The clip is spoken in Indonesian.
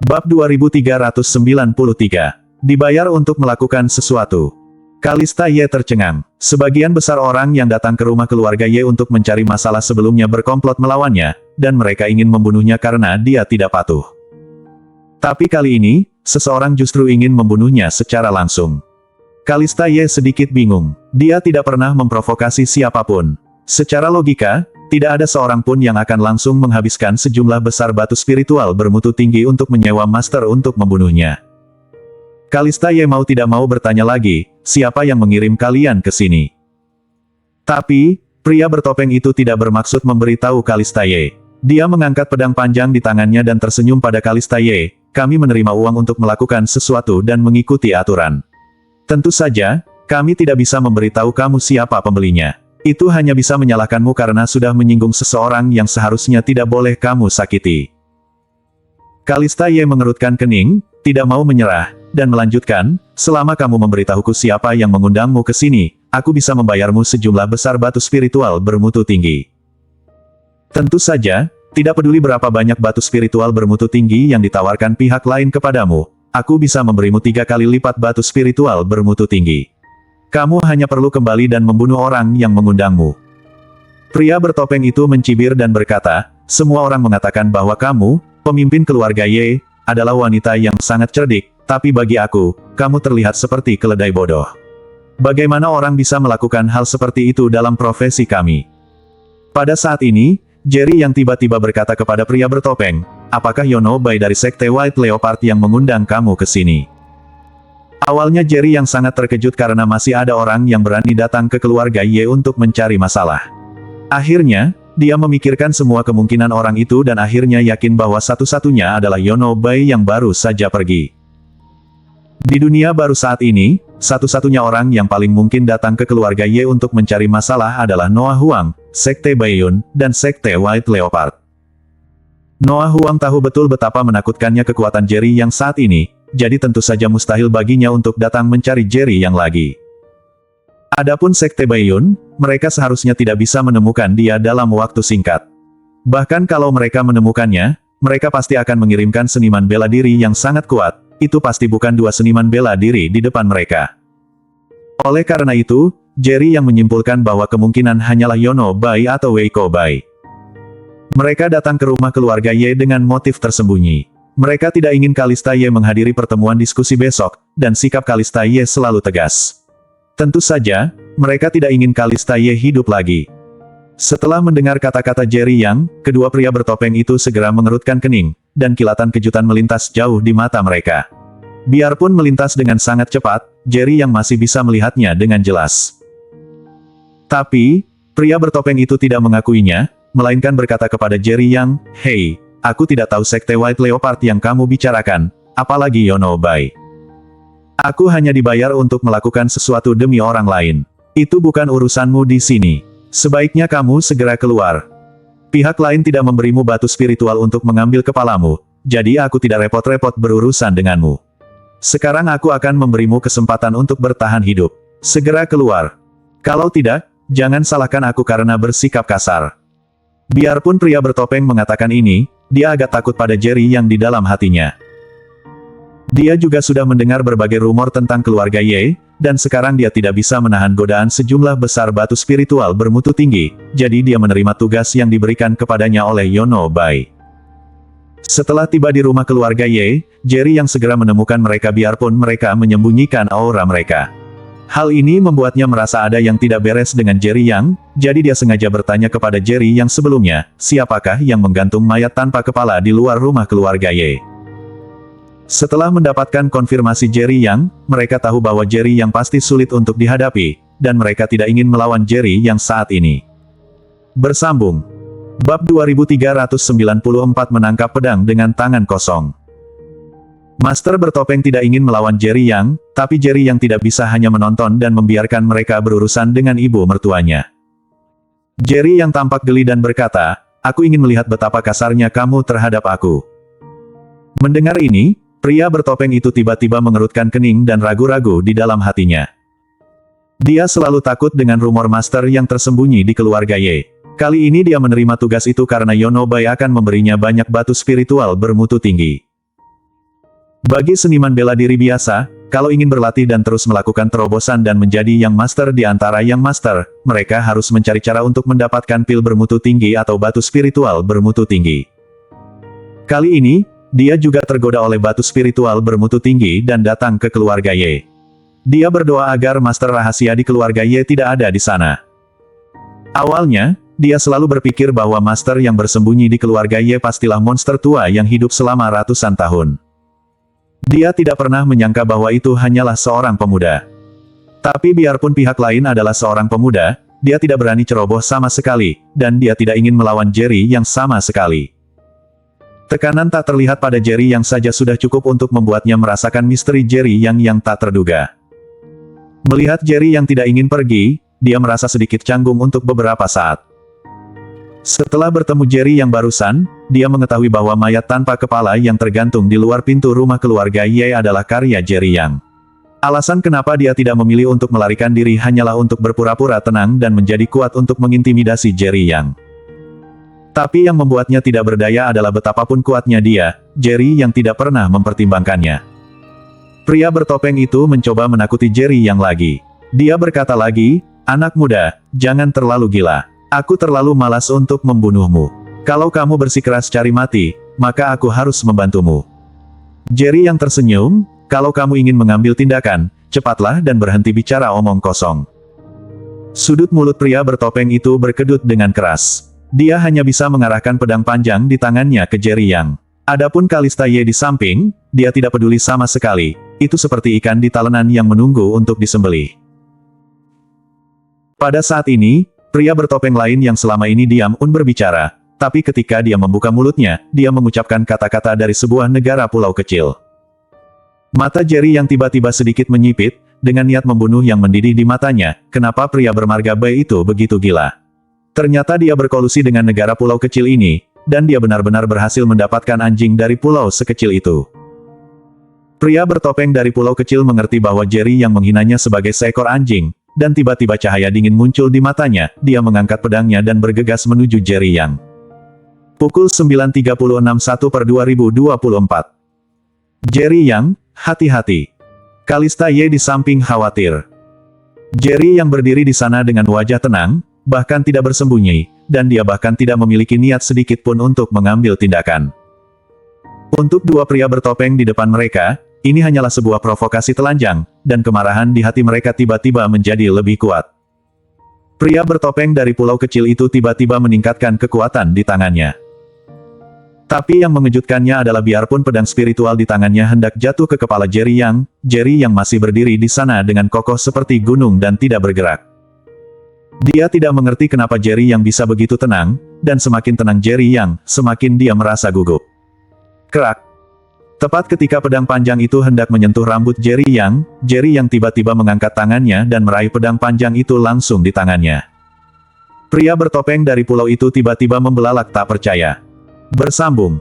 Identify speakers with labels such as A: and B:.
A: Bab 2393. Dibayar untuk melakukan sesuatu. Kalista Ye tercengang. Sebagian besar orang yang datang ke rumah keluarga Ye untuk mencari masalah sebelumnya berkomplot melawannya, dan mereka ingin membunuhnya karena dia tidak patuh. Tapi kali ini, seseorang justru ingin membunuhnya secara langsung. Kalista Ye sedikit bingung. Dia tidak pernah memprovokasi siapapun. Secara logika, tidak ada seorang pun yang akan langsung menghabiskan sejumlah besar batu spiritual bermutu tinggi untuk menyewa master untuk membunuhnya. Kalista Ye mau tidak mau bertanya lagi, siapa yang mengirim kalian ke sini? Tapi, pria bertopeng itu tidak bermaksud memberitahu Kalista Ye. Dia mengangkat pedang panjang di tangannya dan tersenyum pada Kalista Ye, kami menerima uang untuk melakukan sesuatu dan mengikuti aturan. Tentu saja, kami tidak bisa memberitahu kamu siapa pembelinya. Itu hanya bisa menyalahkanmu karena sudah menyinggung seseorang yang seharusnya tidak boleh kamu sakiti. Kalista Ye mengerutkan kening, tidak mau menyerah, dan melanjutkan, selama kamu memberitahuku siapa yang mengundangmu ke sini, aku bisa membayarmu sejumlah besar batu spiritual bermutu tinggi. Tentu saja, tidak peduli berapa banyak batu spiritual bermutu tinggi yang ditawarkan pihak lain kepadamu, aku bisa memberimu 3 kali lipat batu spiritual bermutu tinggi. Kamu hanya perlu kembali dan membunuh orang yang mengundangmu. Pria bertopeng itu mencibir dan berkata, semua orang mengatakan bahwa kamu, pemimpin keluarga Ye, adalah wanita yang sangat cerdik, tapi bagi aku, kamu terlihat seperti keledai bodoh. Bagaimana orang bisa melakukan hal seperti itu dalam profesi kami? Pada saat ini, Jerry yang tiba-tiba berkata kepada pria bertopeng, apakah Yono Bai dari Sekte White Leopard yang mengundang kamu ke sini? Awalnya Jerry yang sangat terkejut karena masih ada orang yang berani datang ke keluarga Ye untuk mencari masalah. Akhirnya, dia memikirkan semua kemungkinan orang itu dan akhirnya yakin bahwa satu-satunya adalah Yono Bai yang baru saja pergi. Di dunia baru saat ini, satu-satunya orang yang paling mungkin datang ke keluarga Ye untuk mencari masalah adalah Noah Huang, Sekte Baiyun, dan Sekte White Leopard. Noah Huang tahu betul betapa menakutkannya kekuatan Jerry yang saat ini, jadi tentu saja mustahil baginya untuk datang mencari Jerry yang lagi. Adapun Sekte Baiyun, mereka seharusnya tidak bisa menemukan dia dalam waktu singkat. Bahkan kalau mereka menemukannya, mereka pasti akan mengirimkan seniman bela diri yang sangat kuat, itu pasti bukan 2 seniman bela diri di depan mereka. Oleh karena itu, Jerry yang menyimpulkan bahwa kemungkinan hanyalah Yono Bai atau Weiko Bai. Mereka datang ke rumah keluarga Ye dengan motif tersembunyi. Mereka tidak ingin Kalista Ye menghadiri pertemuan diskusi besok, dan sikap Kalista Ye selalu tegas. Tentu saja, mereka tidak ingin Kalista Ye hidup lagi. Setelah mendengar kata-kata Jerry Yang, kedua pria bertopeng itu segera mengerutkan kening, dan kilatan kejutan melintas jauh di mata mereka. Biarpun melintas dengan sangat cepat, Jerry Yang masih bisa melihatnya dengan jelas. Tapi, pria bertopeng itu tidak mengakuinya, melainkan berkata kepada Jerry Yang, hei, aku tidak tahu Sekte White Leopard yang kamu bicarakan, apalagi Yono Bai. Aku hanya dibayar untuk melakukan sesuatu demi orang lain. Itu bukan urusanmu di sini. Sebaiknya kamu segera keluar. Pihak lain tidak memberimu batu spiritual untuk mengambil kepalamu, jadi aku tidak repot-repot berurusan denganmu. Sekarang aku akan memberimu kesempatan untuk bertahan hidup. Segera keluar. Kalau tidak, jangan salahkan aku karena bersikap kasar. Biarpun pria bertopeng mengatakan ini, dia agak takut pada Jerry yang di dalam hatinya. Dia juga sudah mendengar berbagai rumor tentang keluarga Ye, dan sekarang dia tidak bisa menahan godaan sejumlah besar batu spiritual bermutu tinggi, jadi dia menerima tugas yang diberikan kepadanya oleh Yono Bai. Setelah tiba di rumah keluarga Ye, Jerry yang segera menemukan mereka biarpun mereka menyembunyikan aura mereka. Hal ini membuatnya merasa ada yang tidak beres dengan Jerry Yang, jadi dia sengaja bertanya kepada Jerry yang sebelumnya, siapakah yang menggantung mayat tanpa kepala di luar rumah keluarga Ye. Setelah mendapatkan konfirmasi Jerry Yang, mereka tahu bahwa Jerry Yang pasti sulit untuk dihadapi, dan mereka tidak ingin melawan Jerry Yang saat ini. Bersambung. Bab 2394 menangkap pedang dengan tangan kosong. Master bertopeng tidak ingin melawan Jerry Yang, tapi Jerry Yang tidak bisa hanya menonton dan membiarkan mereka berurusan dengan ibu mertuanya. Jerry Yang tampak geli dan berkata, aku ingin melihat betapa kasarnya kamu terhadap aku. Mendengar ini, pria bertopeng itu tiba-tiba mengerutkan kening dan ragu-ragu di dalam hatinya. Dia selalu takut dengan rumor master yang tersembunyi di keluarga Ye. Kali ini dia menerima tugas itu karena Yono Bai akan memberinya banyak batu spiritual bermutu tinggi. Bagi seniman bela diri biasa, kalau ingin berlatih dan terus melakukan terobosan dan menjadi yang master di antara yang master, mereka harus mencari cara untuk mendapatkan pil bermutu tinggi atau batu spiritual bermutu tinggi. Kali ini, dia juga tergoda oleh batu spiritual bermutu tinggi dan datang ke keluarga Ye. Dia berdoa agar master rahasia di keluarga Ye tidak ada di sana. Awalnya, dia selalu berpikir bahwa master yang bersembunyi di keluarga Ye pastilah monster tua yang hidup selama ratusan tahun. Dia tidak pernah menyangka bahwa itu hanyalah seorang pemuda. Tapi biarpun pihak lain adalah seorang pemuda, dia tidak berani ceroboh sama sekali, dan dia tidak ingin melawan Jerry yang sama sekali. Tekanan tak terlihat pada Jerry yang saja sudah cukup untuk membuatnya merasakan misteri Jerry yang tak terduga. Melihat Jerry yang tidak ingin pergi, dia merasa sedikit canggung untuk beberapa saat. Setelah bertemu Jerry yang barusan, dia mengetahui bahwa mayat tanpa kepala yang tergantung di luar pintu rumah keluarga Ye adalah karya Jerry Yang. Alasan kenapa dia tidak memilih untuk melarikan diri hanyalah untuk berpura-pura tenang dan menjadi kuat untuk mengintimidasi Jerry Yang. Tapi yang membuatnya tidak berdaya adalah betapapun kuatnya dia, Jerry yang tidak pernah mempertimbangkannya. Pria bertopeng itu mencoba menakuti Jerry Yang lagi. Dia berkata lagi, "Anak muda, jangan terlalu gila. Aku terlalu malas untuk membunuhmu. Kalau kamu bersikeras cari mati, maka aku harus membantumu." Jerry yang tersenyum, "Kalau kamu ingin mengambil tindakan, cepatlah dan berhenti bicara omong kosong." Sudut mulut pria bertopeng itu berkedut dengan keras. Dia hanya bisa mengarahkan pedang panjang di tangannya ke Jerry Yang. Adapun Kalista Ye di samping, dia tidak peduli sama sekali. Itu seperti ikan di talenan yang menunggu untuk disembelih. Pada saat ini, pria bertopeng lain yang selama ini diam berbicara, tapi ketika dia membuka mulutnya, dia mengucapkan kata-kata dari sebuah negara pulau kecil. Mata Jerry yang tiba-tiba sedikit menyipit, dengan niat membunuh yang mendidih di matanya, kenapa pria bermarga bayi itu begitu gila? Ternyata dia berkolusi dengan negara pulau kecil ini, dan dia benar-benar berhasil mendapatkan anjing dari pulau sekecil itu. Pria bertopeng dari pulau kecil mengerti bahwa Jerry yang menghinanya sebagai seekor anjing, dan tiba-tiba cahaya dingin muncul di matanya, dia mengangkat pedangnya dan bergegas menuju Jerry Yang. Pukul 9.36 1/2024. Jerry Yang, hati-hati. Kalista Ye di samping khawatir. Jerry yang berdiri di sana dengan wajah tenang, bahkan tidak bersembunyi, dan dia bahkan tidak memiliki niat sedikit pun untuk mengambil tindakan. Untuk dua pria bertopeng di depan mereka, ini hanyalah sebuah provokasi telanjang, dan kemarahan di hati mereka tiba-tiba menjadi lebih kuat. Pria bertopeng dari pulau kecil itu tiba-tiba meningkatkan kekuatan di tangannya. Tapi yang mengejutkannya adalah biarpun pedang spiritual di tangannya hendak jatuh ke kepala Jerry Yang masih berdiri di sana dengan kokoh seperti gunung dan tidak bergerak. Dia tidak mengerti kenapa Jerry Yang bisa begitu tenang, dan semakin tenang Jerry Yang, semakin dia merasa gugup. Kerak. Tepat ketika pedang panjang itu hendak menyentuh rambut Jerry Yang tiba-tiba mengangkat tangannya dan meraih pedang panjang itu langsung di tangannya. Pria bertopeng dari pulau itu tiba-tiba membelalak tak percaya. Bersambung.